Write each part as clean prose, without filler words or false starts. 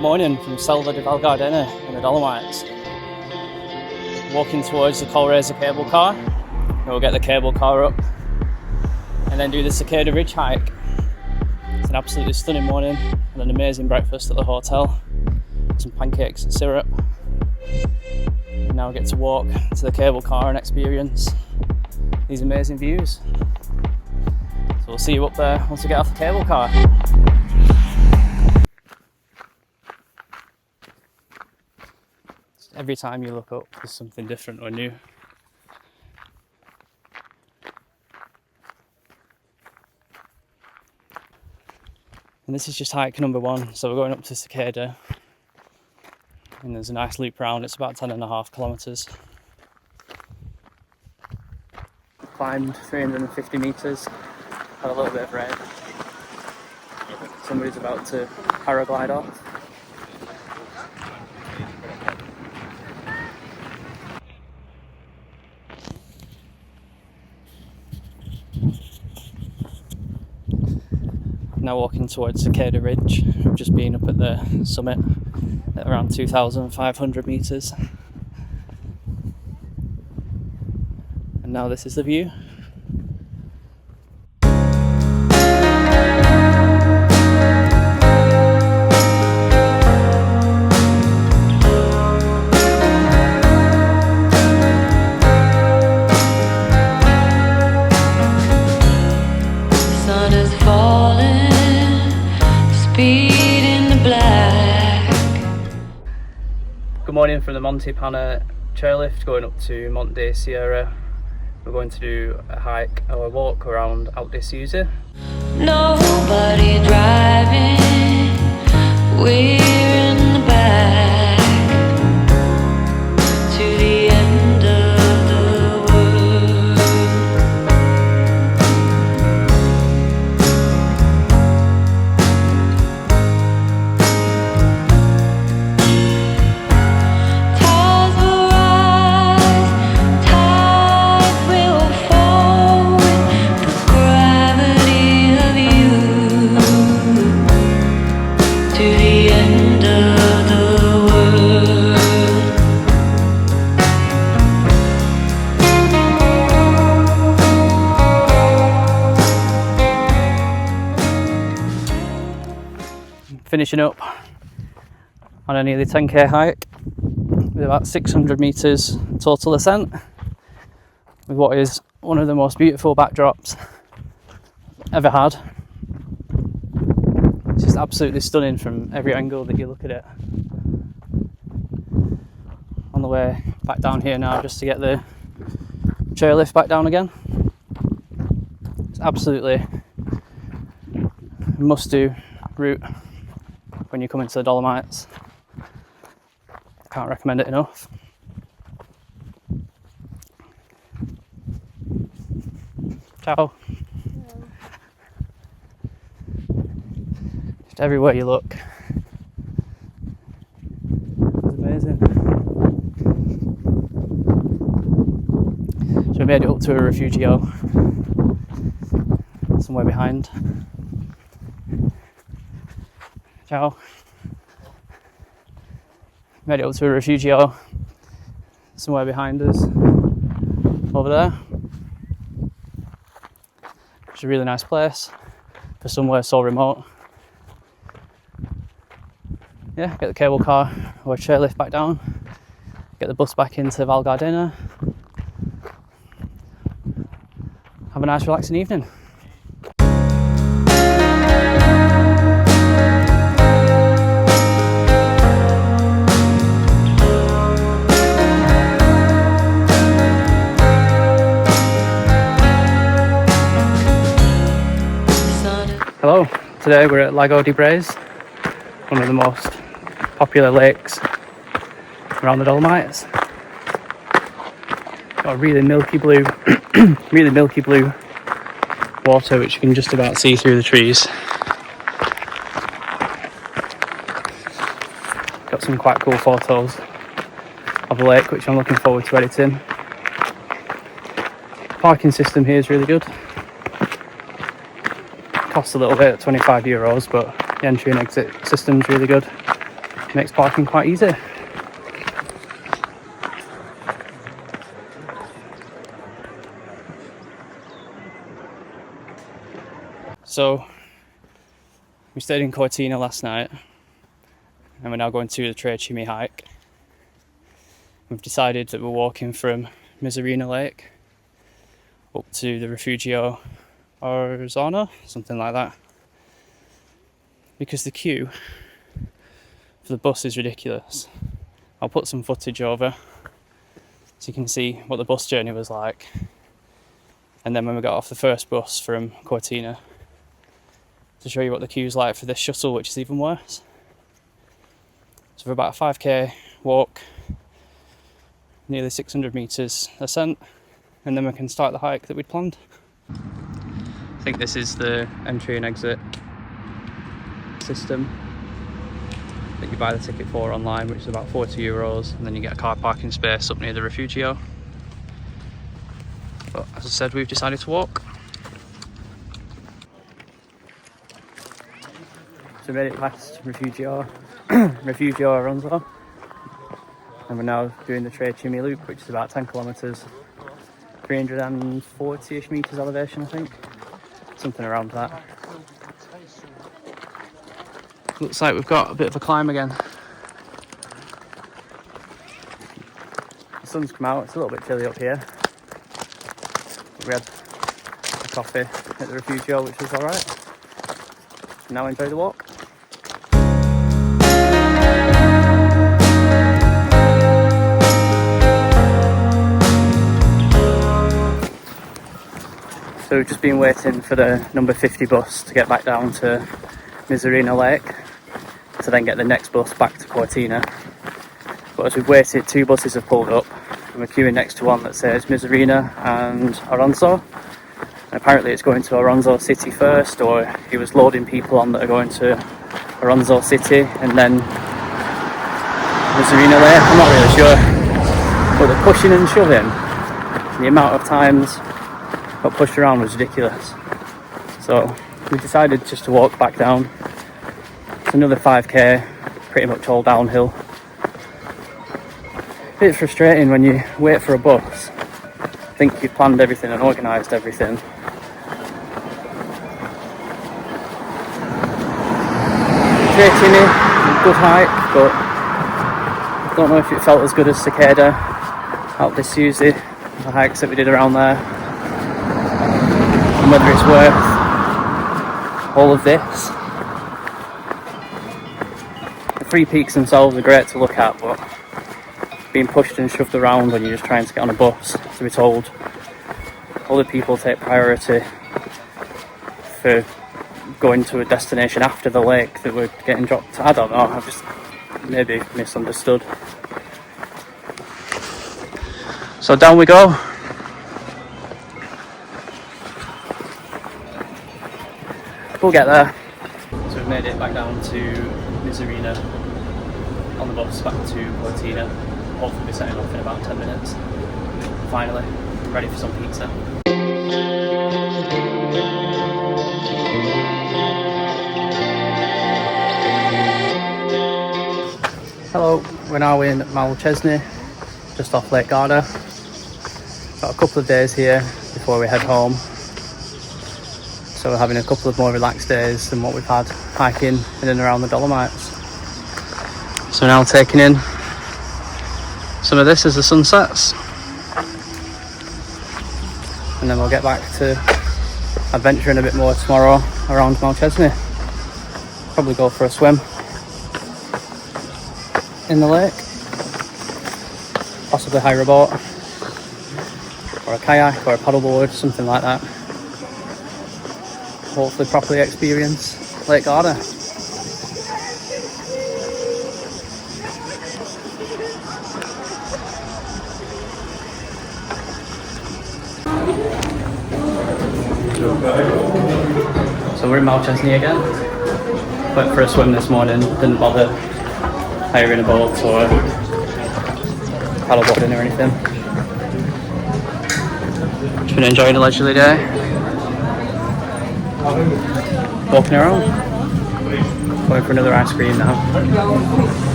Good morning from Seceda to Val Gardena in the Dolomites. Walking towards the Colrazer cable car. We'll get the cable car up and then do the Seceda Ridge hike. It's an absolutely stunning morning and an amazing breakfast at the hotel. Some pancakes and syrup. And now we get to walk to the cable car and experience these amazing views. So we'll see you up there once we get off the cable car. Every time you look up, there's something different or new. And this is just hike number 1, so we're going up to Seceda. And there's a nice loop round, it's about 10.5 kilometres. Climbed 350 metres, had a little bit of rain. Somebody's about to paraglide off. Now walking towards Seceda Ridge. I've just been up at the summit at around 2,500 metres. And now this is the view. Good morning from the Monte Pana chairlift going up to Monte de Sierra. We're going to do a hike or a walk around Alto de Seceda. Nobody driving, we're in the back to the end of the world. Tides will rise, tides will fall with the gravity of you to the end of the world. Finishing up on a nearly 10k hike with about 600 metres total ascent, with what is one of the most beautiful backdrops I've ever had. It's just absolutely stunning from every angle that you look at it. On the way back down here now just to get the chairlift back down again. It's absolutely a must-do route when you come into the Dolomites. Can't recommend it enough. Ciao. Just everywhere you look. It's amazing. So we made it up to a refugio somewhere behind. Ciao. Made it up to a refugio somewhere behind us over there. It's a really nice place for somewhere so remote. Yeah, get the cable car or chairlift back down, get the bus back into Val Gardena. Have a nice relaxing evening. Hello, today we're at Lago di Braise, one of the most popular lakes around the Dolomites. Got a really milky blue, really milky blue water which you can just about see through the trees. Got some quite cool photos of the lake which I'm looking forward to editing. Parking system here is really good. Costs a little bit, €25, but the entry and exit system's really good. makes parking quite easy. So we stayed in Cortina last night and we're now going to the Tre Cime hike. We've decided that we're walking from Misurina Lake up to the Refugio Orzano, something like that, because the queue for the bus is ridiculous. I'll put some footage over so you can see what the bus journey was like, and then when we got off the first bus from Cortina, to show you what the queue's like for this shuttle, which is even worse. So for about a 5k walk, nearly 600 metres ascent, and then we can start the hike that we'd planned. I think this is the entry and exit system that you buy the ticket for online, which is about €40, and then you get a car parking space up near the Refugio. But as I said, we've decided to walk. So we made it past Refugio Oronzo, and we're now doing the Tre Cime loop, which is about 10 kilometres, 340-ish metres elevation, I think, something around that. Looks like we've got a bit of a climb again. The sun's come out, it's a little bit chilly up here. We had a coffee at the Refugio, which was alright. Now enjoy the walk. So we've just been waiting for the number 50 bus to get back down to Misurina Lake to then get the next bus back to Cortina. But as we've waited, 2 buses have pulled up and we're queuing next to one that says Misurina and Oronzo. And apparently it's going to Oronzo City first, or he was loading people on that are going to Oronzo City and then Misurina Lake. I'm not really sure. But the pushing and shoving, the amount of times got pushed around was ridiculous. So we decided just to walk back down. It's another 5k, pretty much all downhill. A bit frustrating when you wait for a bus, think you've planned everything and organised everything. Tre Cime, good hike, but I don't know if it felt as good as Seceda, Alpe d'Huez, the hikes that we did around there. And whether it's worth all of this. The 3 peaks themselves are great to look at, but being pushed and shoved around when you're just trying to get on a bus, to be told other people take priority for going to a destination after the lake that we're getting dropped. I don't know, I've just maybe misunderstood. So down we go. We'll get there. So we've made it back down to Misurina on the bus back to Cortina. Hopefully we're setting off in about 10 minutes. Finally, ready for some pizza. Hello, we're now in Malchesney, just off Lake Garda. Got a couple of days here before we head home. So we're having a couple of more relaxed days than what we've had hiking in and around the Dolomites. So now taking in some of this as the sun sets. And then we'll get back to adventuring a bit more tomorrow around Malchesney. Probably go for a swim in the lake. Possibly hire a boat or a kayak or a paddleboard, something like that. Hopefully properly experience Lake Garda. So we're in Malchesney again. Went for a swim this morning, didn't bother hiring a boat or paddleboarding or anything. Just been enjoying a leisurely day. Walking around. Going for another ice cream now.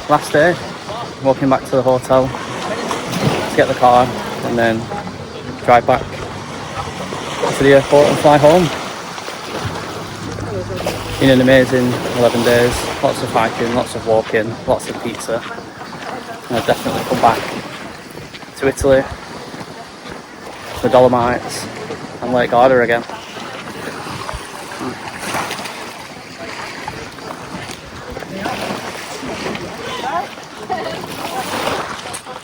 Last day, walking back to the hotel to get the car and then drive back to the airport and fly home. Been an amazing 11 days, lots of hiking, lots of walking, lots of pizza. And I'll definitely come back to Italy, the Dolomites and Lake Garda again.